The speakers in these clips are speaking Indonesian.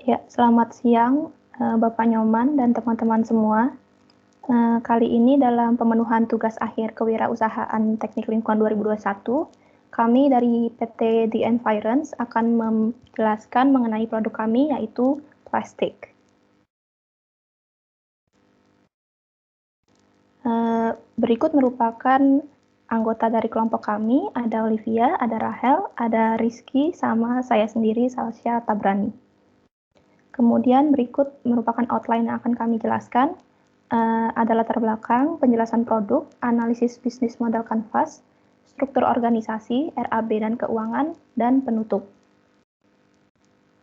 Ya, selamat siang Bapak Nyoman dan teman-teman semua. Kali ini dalam pemenuhan tugas akhir kewirausahaan teknik lingkungan 2021, kami dari PT The Environs akan menjelaskan mengenai produk kami yaitu plastik. Berikut merupakan anggota dari kelompok kami, ada Olivia, ada Rahel, ada Rizky, sama saya sendiri, Salsya Tabrani. Kemudian berikut merupakan outline yang akan kami jelaskan. Ada latar belakang, penjelasan produk, analisis bisnis model kanvas, struktur organisasi, RAB dan keuangan, dan penutup.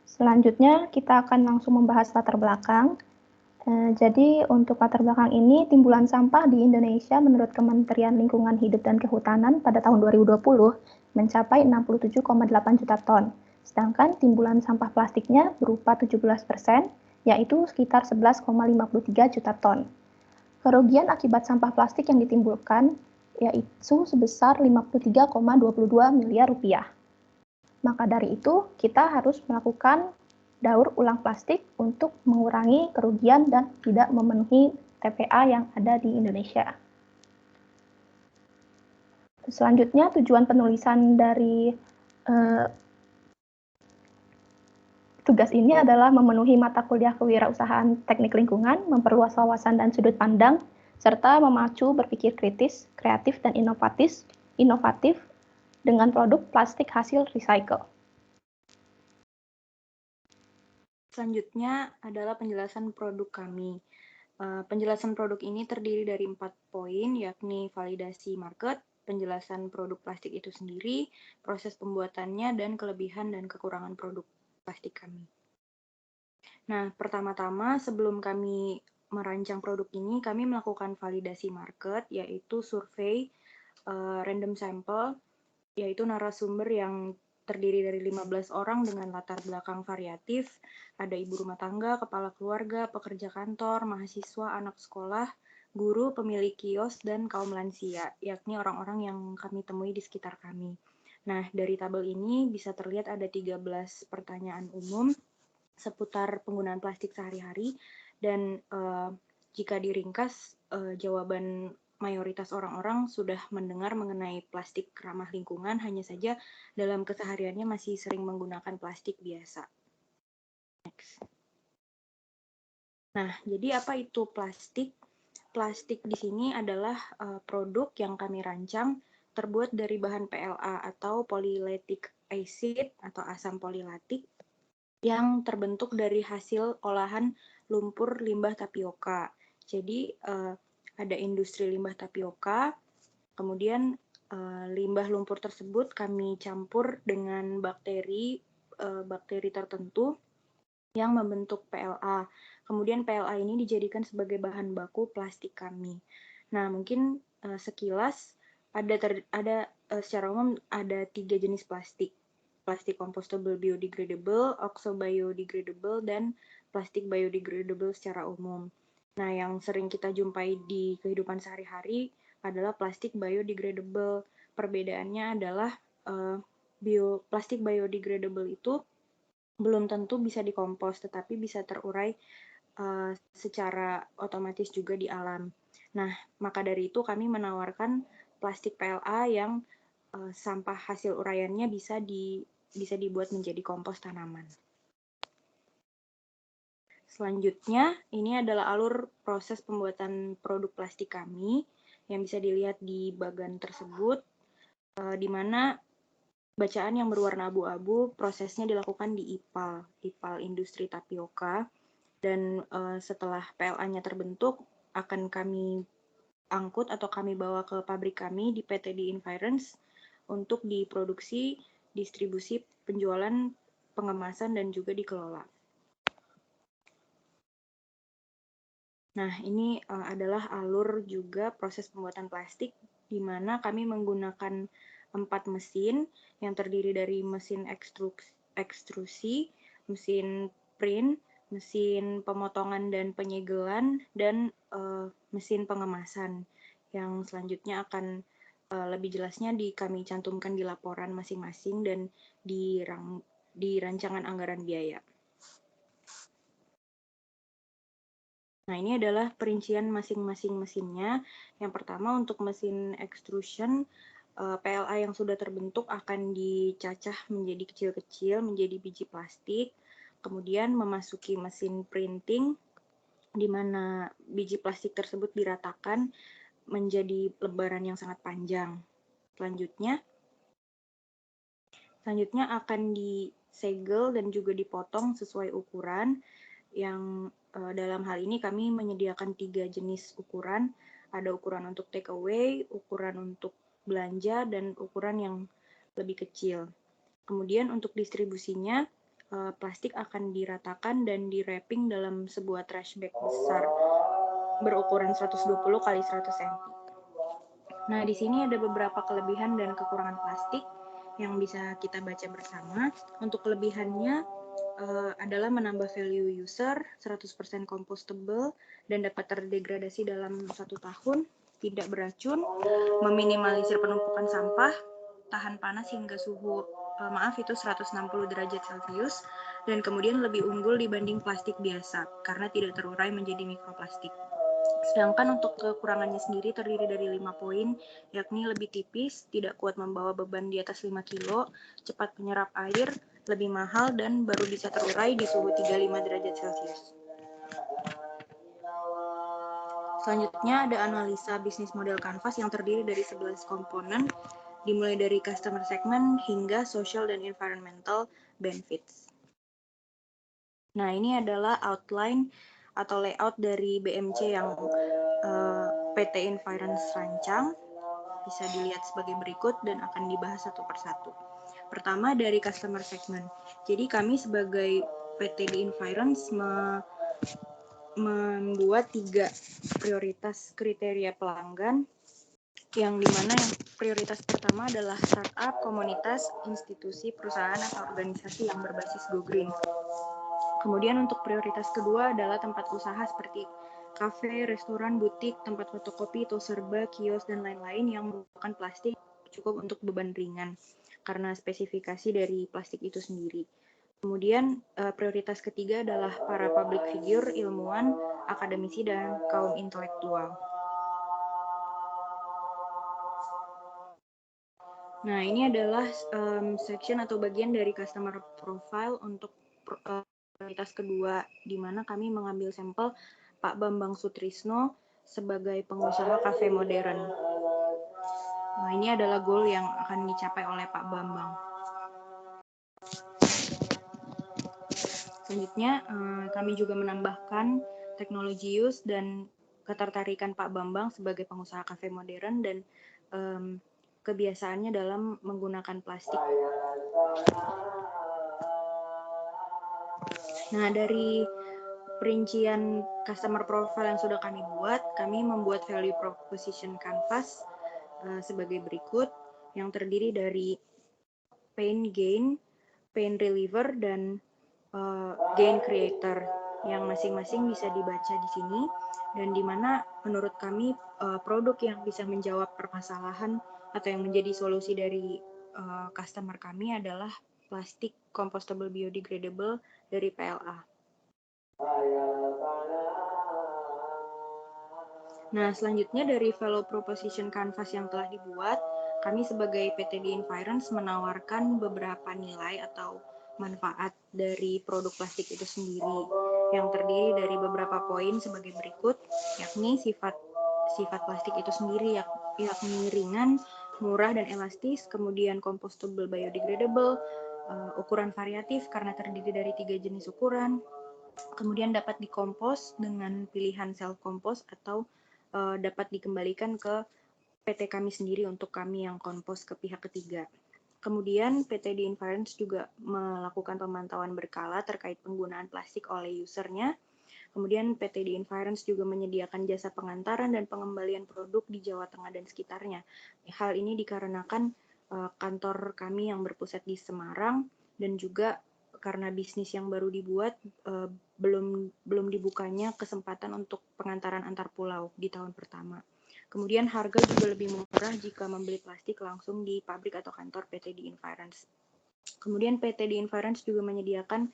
Selanjutnya kita akan langsung membahas latar belakang. Jadi untuk latar belakang ini, timbulan sampah di Indonesia menurut Kementerian Lingkungan Hidup dan Kehutanan pada tahun 2020 mencapai 67,8 juta ton. Sedangkan timbulan sampah plastiknya berupa 17%, yaitu sekitar 11,53 juta ton. Kerugian akibat sampah plastik yang ditimbulkan yaitu sebesar 53,22 miliar rupiah. Maka dari itu, kita harus melakukan daur ulang plastik untuk mengurangi kerugian dan tidak memenuhi TPA yang ada di Indonesia. Selanjutnya, tujuan penulisan dari tugas ini adalah memenuhi mata kuliah kewirausahaan teknik lingkungan, memperluas wawasan dan sudut pandang, serta memacu berpikir kritis, kreatif, dan inovatif dengan produk plastik hasil recycle. Selanjutnya adalah penjelasan produk kami. Penjelasan produk ini terdiri dari 4 poin, yakni validasi market, penjelasan produk plastik itu sendiri, proses pembuatannya, dan kelebihan dan kekurangan produk plastik kami. Nah, pertama-tama sebelum kami merancang produk ini, kami melakukan validasi market, yaitu survei random sample, yaitu narasumber yang terdiri dari 15 orang dengan latar belakang variatif, ada ibu rumah tangga, kepala keluarga, pekerja kantor, mahasiswa, anak sekolah, guru, pemilik kios, dan kaum lansia, yakni orang-orang yang kami temui di sekitar kami. Nah, dari tabel ini bisa terlihat ada 13 pertanyaan umum seputar penggunaan plastik sehari-hari, dan jika diringkas, jawaban mayoritas orang-orang sudah mendengar mengenai plastik ramah lingkungan, hanya saja dalam kesehariannya masih sering menggunakan plastik biasa. Next. Nah, jadi apa itu plastik? Plastik di sini adalah produk yang kami rancang terbuat dari bahan PLA atau polylactic acid atau asam polilatik yang terbentuk dari hasil olahan lumpur limbah tapioka. Jadi ada industri limbah tapioka, kemudian limbah lumpur tersebut kami campur dengan bakteri tertentu yang membentuk PLA. Kemudian PLA ini dijadikan sebagai bahan baku plastik kami. Nah, mungkin sekilas ada secara umum ada 3 jenis plastik. Plastik compostable biodegradable, oxo-biodegradable, dan plastik biodegradable secara umum. Nah, yang sering kita jumpai di kehidupan sehari-hari adalah plastik biodegradable. Perbedaannya adalah plastik biodegradable itu belum tentu bisa dikompos, tetapi bisa terurai secara otomatis juga di alam. Nah, maka dari itu kami menawarkan plastik PLA yang sampah hasil uraiannya bisa dibuat menjadi kompos tanaman. Selanjutnya, ini adalah alur proses pembuatan produk plastik kami yang bisa dilihat di bagan tersebut, di mana bacaan yang berwarna abu-abu prosesnya dilakukan di IPAL Industri Tapioka, dan setelah PLA-nya terbentuk akan kami angkut atau kami bawa ke pabrik kami di PT The Environs untuk diproduksi, distribusi, penjualan, pengemasan, dan juga dikelola. Nah, ini adalah alur juga proses pembuatan plastik, di mana kami menggunakan 4 mesin yang terdiri dari mesin ekstrusi, mesin print, mesin pemotongan dan penyegelan, dan mesin pengemasan. Yang selanjutnya akan lebih jelasnya kami cantumkan di laporan masing-masing dan di rancangan anggaran biaya. Nah, ini adalah perincian masing-masing mesinnya. Yang pertama untuk mesin extrusion, PLA yang sudah terbentuk akan dicacah menjadi kecil-kecil, menjadi biji plastik. Kemudian memasuki mesin printing, di mana biji plastik tersebut diratakan menjadi lembaran yang sangat panjang. Selanjutnya akan disegel dan juga dipotong sesuai ukuran yang dalam hal ini kami menyediakan 3 jenis ukuran. Ada ukuran untuk take away, ukuran untuk belanja, dan ukuran yang lebih kecil. Kemudian untuk distribusinya, plastik akan diratakan dan di-wrapping dalam sebuah trash bag besar berukuran 120 x 100 cm. Nah, di sini ada beberapa kelebihan dan kekurangan plastik yang bisa kita baca bersama. Untuk kelebihannya adalah menambah value user, 100% compostable, dan dapat terdegradasi dalam 1 tahun, tidak beracun, meminimalisir penumpukan sampah, tahan panas hingga suhu itu 160 derajat Celcius, dan kemudian lebih unggul dibanding plastik biasa karena tidak terurai menjadi mikroplastik. Sedangkan untuk kekurangannya sendiri terdiri dari 5 poin, yakni lebih tipis, tidak kuat membawa beban di atas 5 kilo, cepat menyerap air, lebih mahal, dan baru bisa terurai di suhu 35 derajat Celcius. Selanjutnya ada analisa bisnis model Canvas yang terdiri dari 11 komponen, dimulai dari customer segment hingga social dan environmental benefits. Nah, ini adalah outline atau layout dari BMC yang PT Environs rancang. Bisa dilihat sebagai berikut dan akan dibahas satu persatu. Pertama dari customer segment. Jadi kami sebagai PT di Environs membuat 3 prioritas kriteria pelanggan, yang dimana yang prioritas pertama adalah startup, komunitas, institusi, perusahaan, atau organisasi yang berbasis Go Green. Kemudian untuk prioritas kedua adalah tempat usaha seperti kafe, restoran, butik, tempat fotokopi, toserba, kios, dan lain-lain yang menggunakan plastik cukup untuk beban ringan karena spesifikasi dari plastik itu sendiri. Kemudian prioritas ketiga adalah para public figure, ilmuwan, akademisi, dan kaum intelektual. Nah, ini adalah section atau bagian dari customer profile untuk prioritas kedua, di mana kami mengambil sampel Pak Bambang Sutrisno sebagai pengusaha kafe modern. Nah, ini adalah goal yang akan dicapai oleh Pak Bambang. Selanjutnya, kami juga menambahkan teknologi use dan ketertarikan Pak Bambang sebagai pengusaha kafe modern dan kebiasaannya dalam menggunakan plastik. Nah, dari perincian customer profile yang sudah kami buat, kami membuat value proposition canvas sebagai berikut, yang terdiri dari pain gain, pain reliever, dan gain creator, yang masing-masing bisa dibaca di sini, dan di mana menurut kami produk yang bisa menjawab permasalahan atau yang menjadi solusi dari customer kami adalah plastik compostable biodegradable dari PLA. Nah, selanjutnya dari value proposition canvas yang telah dibuat, kami sebagai PT di Environs menawarkan beberapa nilai atau manfaat dari produk plastik itu sendiri, yang terdiri dari beberapa poin sebagai berikut, yakni sifat plastik itu sendiri, yakni ringan, murah dan elastis, kemudian compostable biodegradable, ukuran variatif karena terdiri dari 3 jenis ukuran, kemudian dapat dikompos dengan pilihan self kompos atau dapat dikembalikan ke PT kami sendiri untuk kami yang kompos ke pihak ketiga. Kemudian PT di Environs juga melakukan pemantauan berkala terkait penggunaan plastik oleh usernya. Kemudian PT di Environs juga menyediakan jasa pengantaran dan pengembalian produk di Jawa Tengah dan sekitarnya. Hal ini dikarenakan kantor kami yang berpusat di Semarang dan juga karena bisnis yang baru dibuat belum dibukanya kesempatan untuk pengantaran antar pulau di tahun pertama. Kemudian harga juga lebih murah jika membeli plastik langsung di pabrik atau kantor PT di Environs. Kemudian PT di Environs juga menyediakan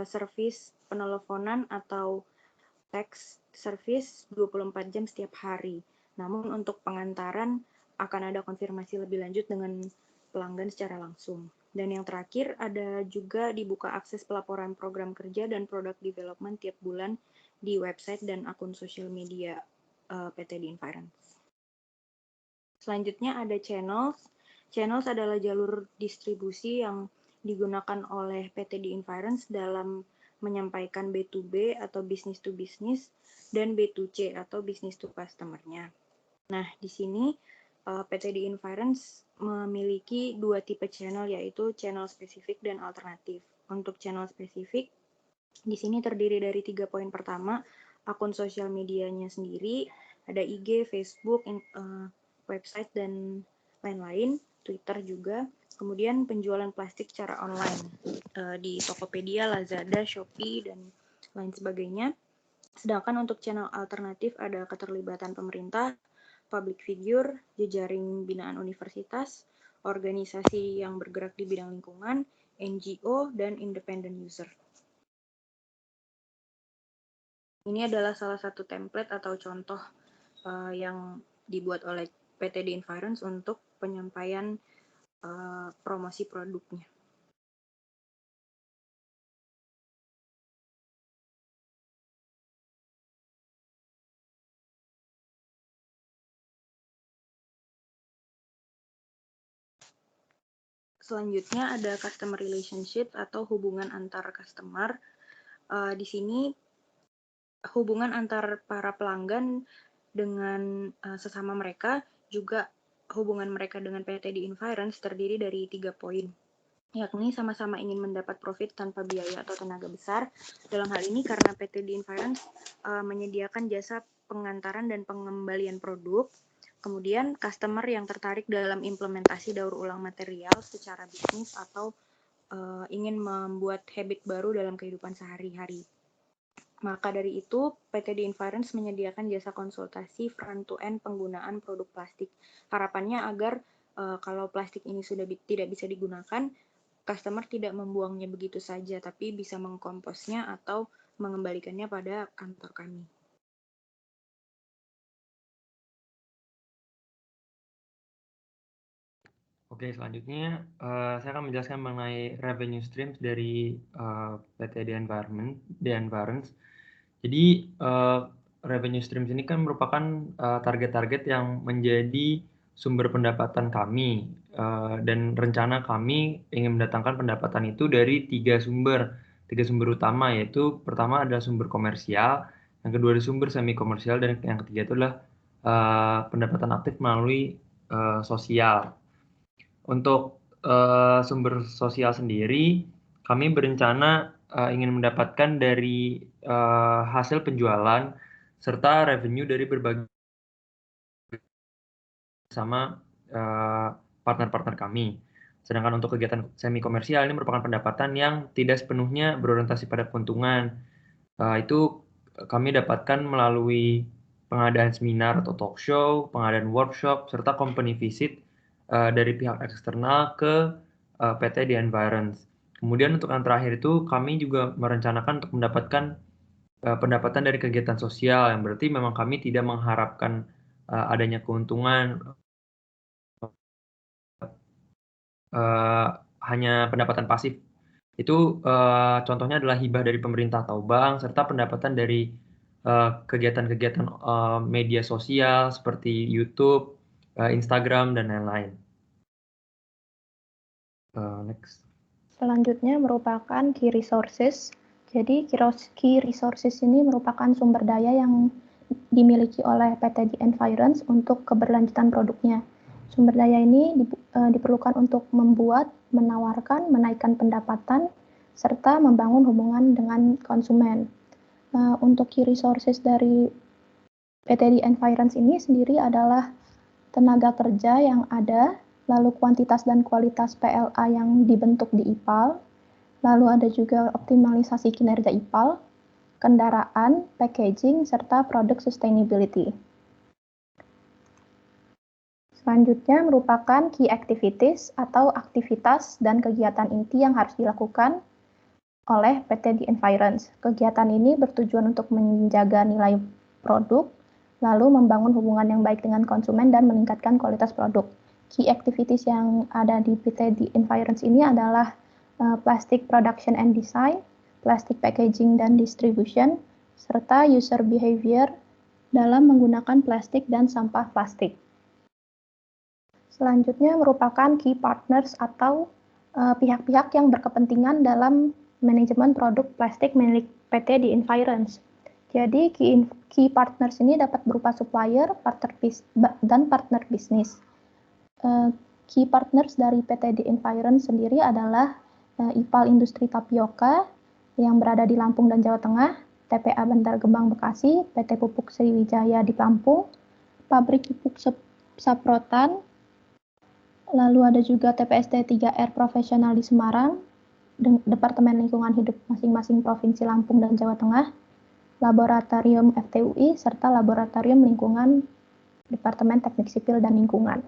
servis peneleponan atau text service 24 jam setiap hari. Namun untuk pengantaran akan ada konfirmasi lebih lanjut dengan pelanggan secara langsung. Dan yang terakhir ada juga dibuka akses pelaporan program kerja dan product development tiap bulan di website dan akun sosial media PT The Environs. Selanjutnya ada channels. Channels adalah jalur distribusi yang digunakan oleh PT The Environs dalam menyampaikan B2B atau business to business dan B2C atau business to customer-nya. Nah, di sini PT The Environs memiliki dua tipe channel, yaitu channel spesifik dan alternatif. Untuk channel spesifik, di sini terdiri dari 3 poin. Pertama, akun sosial medianya sendiri, ada IG, Facebook, website, dan lain-lain, Twitter juga. Kemudian penjualan plastik secara online di Tokopedia, Lazada, Shopee, dan lain sebagainya. Sedangkan untuk channel alternatif ada keterlibatan pemerintah, public figure, jejaring binaan universitas, organisasi yang bergerak di bidang lingkungan, NGO, dan independent user. Ini adalah salah satu template atau contoh yang dibuat oleh PT The Environs untuk penyampaian promosi produknya. Selanjutnya ada customer relationship atau hubungan antar customer. Di sini hubungan antar para pelanggan dengan sesama mereka, juga hubungan mereka dengan PT The Environs terdiri dari 3 poin, yakni sama-sama ingin mendapat profit tanpa biaya atau tenaga besar. Dalam hal ini karena PT The Environs menyediakan jasa pengantaran dan pengembalian produk. Kemudian customer yang tertarik dalam implementasi daur ulang material secara bisnis atau ingin membuat habit baru dalam kehidupan sehari-hari. Maka dari itu, PT The Environs menyediakan jasa konsultasi front-to-end penggunaan produk plastik. Harapannya agar kalau plastik ini sudah tidak bisa digunakan, customer tidak membuangnya begitu saja, tapi bisa mengkomposnya atau mengembalikannya pada kantor kami. Oke, selanjutnya saya akan menjelaskan mengenai revenue streams dari PT The Environs. Jadi revenue streams ini kan merupakan target-target yang menjadi sumber pendapatan kami, dan rencana kami ingin mendatangkan pendapatan itu dari tiga sumber utama, yaitu pertama adalah sumber komersial, yang kedua adalah sumber semi komersial, dan yang ketiga itu adalah pendapatan aktif melalui sosial. Untuk sumber sosial sendiri, kami berencana ingin mendapatkan dari hasil penjualan serta revenue dari berbagai sama partner-partner kami. Sedangkan untuk kegiatan semi komersial ini merupakan pendapatan yang tidak sepenuhnya berorientasi pada keuntungan. Itu kami dapatkan melalui pengadaan seminar atau talk show, pengadaan workshop, serta company visit dari pihak eksternal ke PT The Environs. Kemudian untuk yang terakhir itu kami juga merencanakan untuk mendapatkan pendapatan dari kegiatan sosial, yang berarti memang kami tidak mengharapkan adanya keuntungan, hanya pendapatan pasif. Itu contohnya adalah hibah dari pemerintah atau bank, serta pendapatan dari kegiatan-kegiatan media sosial seperti YouTube, Instagram, dan lain-lain. Next. Selanjutnya merupakan key resources. Jadi key resources ini merupakan sumber daya yang dimiliki oleh PT The Environs untuk keberlanjutan produknya. Sumber daya ini diperlukan untuk membuat, menawarkan, menaikkan pendapatan, serta membangun hubungan dengan konsumen. Untuk key resources dari PT The Environs ini sendiri adalah tenaga kerja yang ada, lalu kuantitas dan kualitas PLA yang dibentuk di IPAL, lalu ada juga optimalisasi kinerja IPAL, kendaraan, packaging, serta produk sustainability. Selanjutnya merupakan key activities atau aktivitas dan kegiatan inti yang harus dilakukan oleh PT The Environs. Kegiatan ini bertujuan untuk menjaga nilai produk, lalu membangun hubungan yang baik dengan konsumen dan meningkatkan kualitas produk. Key activities yang ada di PT The Environs ini adalah plastic production and design, plastic packaging dan distribution, serta user behavior dalam menggunakan plastik dan sampah plastik. Selanjutnya merupakan key partners atau pihak-pihak yang berkepentingan dalam manajemen produk plastik milik PT The Environs. Jadi key partners ini dapat berupa supplier, dan partner bisnis. Key partners dari PT The Environs sendiri adalah IPAL Industri Tapioka yang berada di Lampung dan Jawa Tengah, TPA Bantar Gebang Bekasi, PT Pupuk Sriwijaya di Lampung, Pabrik Pupuk Saprotan, lalu ada juga TPST 3R Profesional di Semarang, Departemen Lingkungan Hidup masing-masing Provinsi Lampung dan Jawa Tengah, Laboratorium FTUI, serta Laboratorium Lingkungan Departemen Teknik Sipil dan Lingkungan.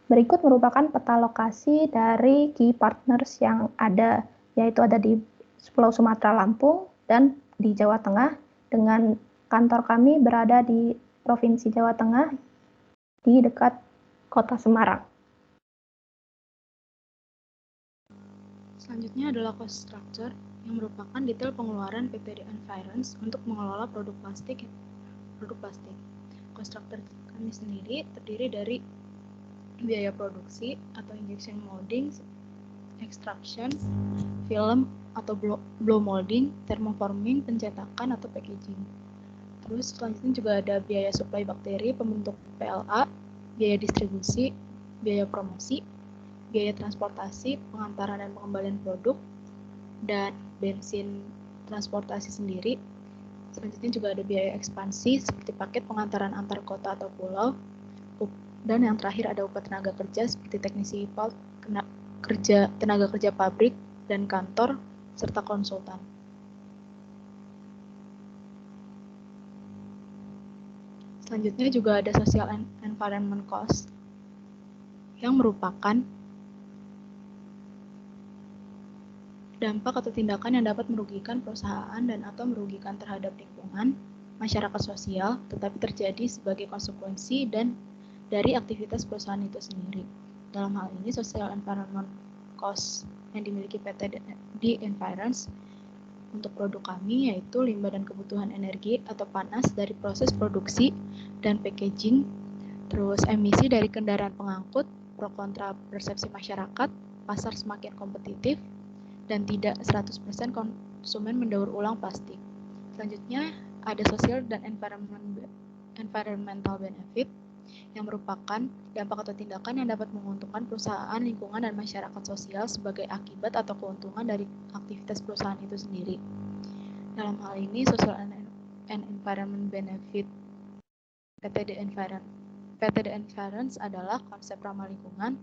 Berikut merupakan peta lokasi dari key partners yang ada, yaitu ada di Pulau Sumatera, Lampung, dan di Jawa Tengah, dengan kantor kami berada di Provinsi Jawa Tengah, di dekat Kota Semarang. Selanjutnya adalah cost structure, yang merupakan detail pengeluaran PT The Environs untuk mengelola produk plastik. Cost structure kami sendiri terdiri dari biaya produksi atau injection molding, extraction, film atau blow molding, thermoforming, pencetakan atau packaging. Terus selanjutnya juga ada biaya suplai bakteri, pembentuk PLA, biaya distribusi, biaya promosi, biaya transportasi, pengantaran dan pengembalian produk, dan bensin transportasi sendiri. Selanjutnya juga ada biaya ekspansi seperti paket pengantaran antar kota atau pulau. Dan yang terakhir ada upah tenaga kerja seperti teknisi IPAL, tenaga kerja pabrik dan kantor, serta konsultan. Selanjutnya juga ada social environment cost, yang merupakan dampak atau tindakan yang dapat merugikan perusahaan dan atau merugikan terhadap lingkungan, masyarakat sosial, tetapi terjadi sebagai konsekuensi dan dari aktivitas perusahaan itu sendiri. Dalam hal ini, social environment cost yang dimiliki PT The Environs untuk produk kami yaitu limbah dan kebutuhan energi atau panas dari proses produksi dan packaging, terus emisi dari kendaraan pengangkut, pro kontra persepsi masyarakat, pasar semakin kompetitif, dan tidak 100% konsumen mendaur ulang plastik. Selanjutnya ada social dan environmental benefit, yang merupakan dampak atau tindakan yang dapat menguntungkan perusahaan, lingkungan, dan masyarakat sosial sebagai akibat atau keuntungan dari aktivitas perusahaan itu sendiri. Dalam hal ini, social and environment benefit PT The Environs adalah konsep ramah lingkungan,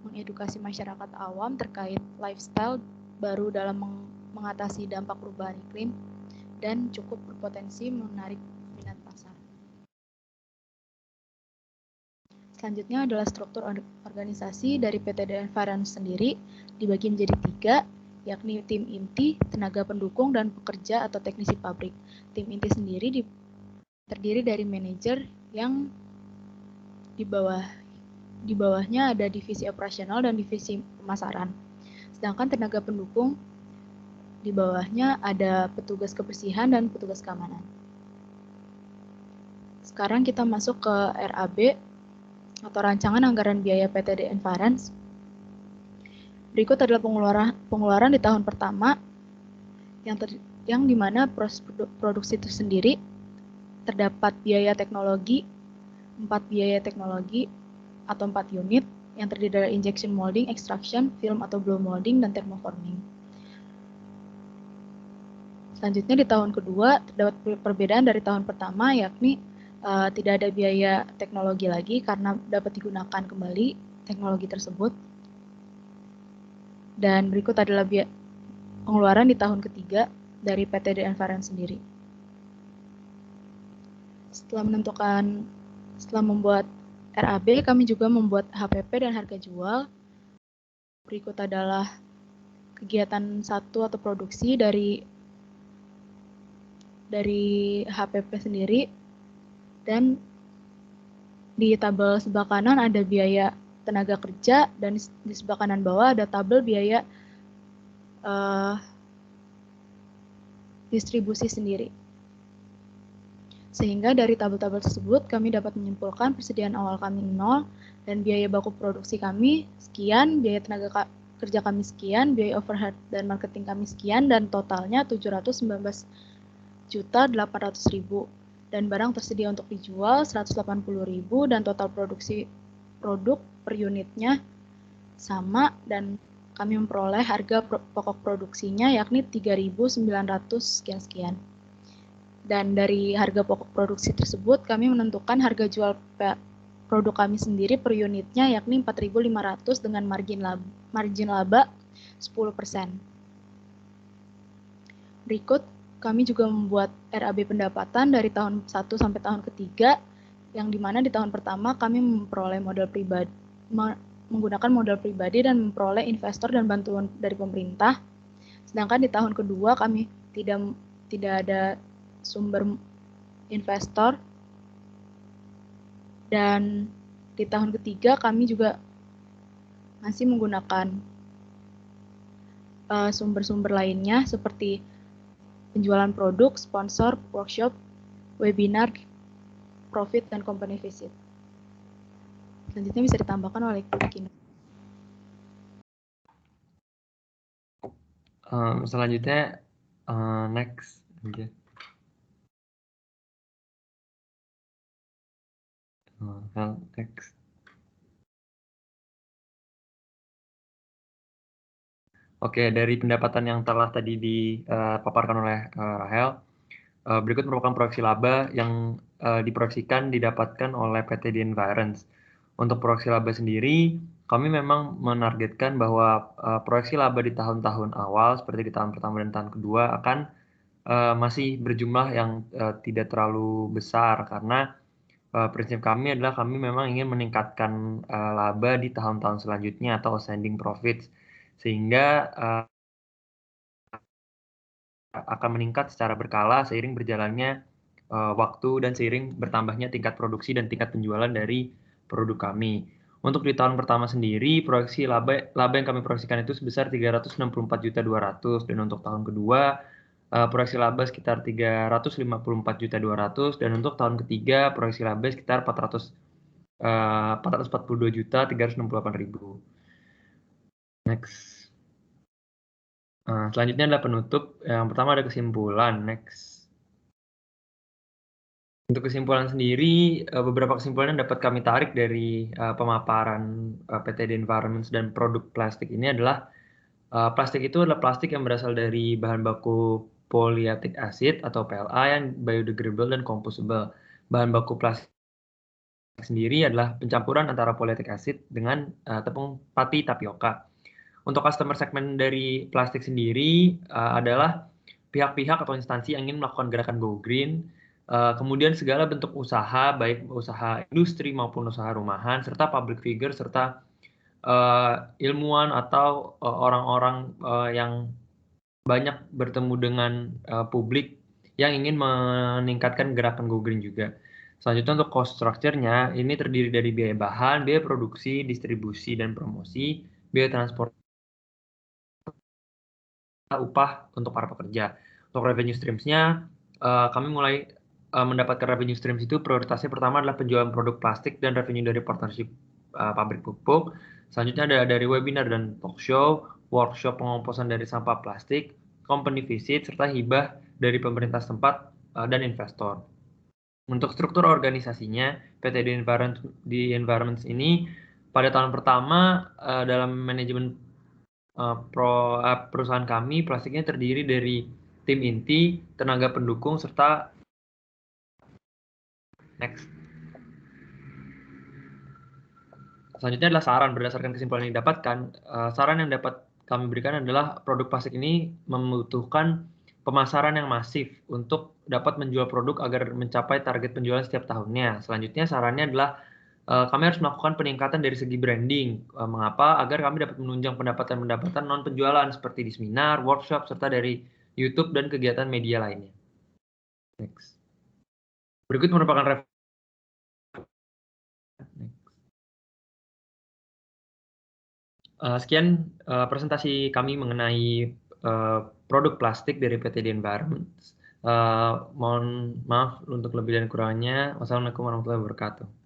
mengedukasi masyarakat awam terkait lifestyle baru dalam mengatasi dampak perubahan iklim, dan cukup berpotensi menarik minat pasar. Selanjutnya adalah struktur organisasi dari PT The Environs sendiri, dibagi menjadi 3, yakni tim inti, tenaga pendukung, dan pekerja atau teknisi pabrik. Tim inti sendiri terdiri dari manajer yang di bawahnya ada divisi operasional dan divisi pemasaran. Sedangkan tenaga pendukung di bawahnya ada petugas kebersihan dan petugas keamanan. Sekarang kita masuk ke RAB atau rancangan anggaran biaya PT The Environs. Berikut adalah pengeluaran di tahun pertama yang di mana proses produksi itu sendiri terdapat biaya teknologi, 4 biaya teknologi atau 4 unit yang terdiri dari injection molding, extraction, film atau blow molding, dan thermoforming. Selanjutnya di tahun kedua terdapat perbedaan dari tahun pertama, yakni tidak ada biaya teknologi lagi karena dapat digunakan kembali teknologi tersebut. Dan berikut adalah pengeluaran di tahun ketiga dari PT The Environs sendiri. Setelah membuat RAB, kami juga membuat HPP dan harga jual. Berikut adalah kegiatan satu atau produksi dari HPP sendiri, dan di tabel sebelah kanan ada biaya tenaga kerja, dan di sebelah kanan bawah ada tabel biaya distribusi sendiri. Sehingga dari tabel-tabel tersebut kami dapat menyimpulkan persediaan awal kami 0 dan biaya baku produksi kami sekian, biaya tenaga kerja kami sekian, biaya overhead dan marketing kami sekian, dan totalnya 719.800.000, dan barang tersedia untuk dijual 180.000, dan total produksi produk per unitnya sama, dan kami memperoleh harga pokok produksinya yakni 3.900 sekian-sekian. Dan dari harga pokok produksi tersebut kami menentukan harga jual produk kami sendiri per unitnya yakni 4.500 dengan margin laba 10%. Berikut kami juga membuat RAB pendapatan dari tahun 1 sampai tahun ketiga, yang dimana di tahun pertama kami memperoleh menggunakan modal pribadi dan memperoleh investor dan bantuan dari pemerintah. Sedangkan di tahun kedua kami tidak ada sumber investor, dan di tahun ketiga kami juga masih menggunakan sumber-sumber lainnya seperti penjualan produk, sponsor, workshop, webinar, profit, dan company visit. Selanjutnya bisa ditambahkan oleh Kino. Selanjutnya next aja. Next. Oke, dari pendapatan yang telah tadi dipaparkan oleh Rahel, berikut merupakan proyeksi laba yang diproyeksikan didapatkan oleh PT Environs. Untuk proyeksi laba sendiri, kami memang menargetkan bahwa proyeksi laba di tahun-tahun awal, seperti di tahun pertama dan tahun kedua, akan masih berjumlah yang tidak terlalu besar, karena prinsip kami adalah kami memang ingin meningkatkan laba di tahun-tahun selanjutnya atau ascending profits, sehingga akan meningkat secara berkala seiring berjalannya waktu dan seiring bertambahnya tingkat produksi dan tingkat penjualan dari produk kami. Untuk di tahun pertama sendiri, proyeksi laba yang kami proyeksikan itu sebesar 364.200.000, dan untuk tahun kedua proyeksi laba sekitar 354.200.000, dan untuk tahun ketiga proyeksi laba sekitar 442.368.000. Next. Selanjutnya adalah penutup. Yang pertama ada kesimpulan. Next. Untuk kesimpulan sendiri, beberapa kesimpulan yang dapat kami tarik dari pemaparan PT Environments dan produk plastik ini adalah plastik itu adalah plastik yang berasal dari bahan baku polyatic acid atau PLA yang biodegradable dan composable. Bahan baku plastik sendiri adalah pencampuran antara polyatic acid dengan tepung pati tapioka. Untuk customer segmen dari plastik sendiri adalah pihak-pihak atau instansi yang ingin melakukan gerakan Go Green, kemudian segala bentuk usaha, baik usaha industri maupun usaha rumahan, serta public figure, serta ilmuwan atau orang-orang yang banyak bertemu dengan publik yang ingin meningkatkan gerakan Go Green juga. Selanjutnya untuk cost structure-nya, ini terdiri dari biaya bahan, biaya produksi, distribusi, dan promosi, biaya transport, upah untuk para pekerja. Untuk revenue streams-nya, kami mulai mendapatkan revenue streams itu prioritasnya pertama adalah penjualan produk plastik dan revenue dari partnership pabrik pupuk. Selanjutnya ada dari webinar dan talk show, workshop pengomposan dari sampah plastik, company visit, serta hibah dari pemerintah setempat dan investor. Untuk struktur organisasinya, PT The Environments ini pada tahun pertama dalam manajemen perusahaan kami, plastiknya terdiri dari tim inti, tenaga pendukung, serta next. Selanjutnya adalah saran. Berdasarkan kesimpulan yang didapatkan, saran yang dapat kami berikan adalah produk plastik ini membutuhkan pemasaran yang masif untuk dapat menjual produk agar mencapai target penjualan setiap tahunnya. Selanjutnya sarannya adalah kami harus melakukan peningkatan dari segi branding. Mengapa? Agar kami dapat menunjang pendapatan non-penjualan seperti di seminar, workshop, serta dari YouTube dan kegiatan media lainnya. Next. Berikut merupakan sekian presentasi kami mengenai produk plastik dari PT The Environment. Mohon maaf untuk lebih dan kurangnya. Wassalamualaikum warahmatullahi wabarakatuh.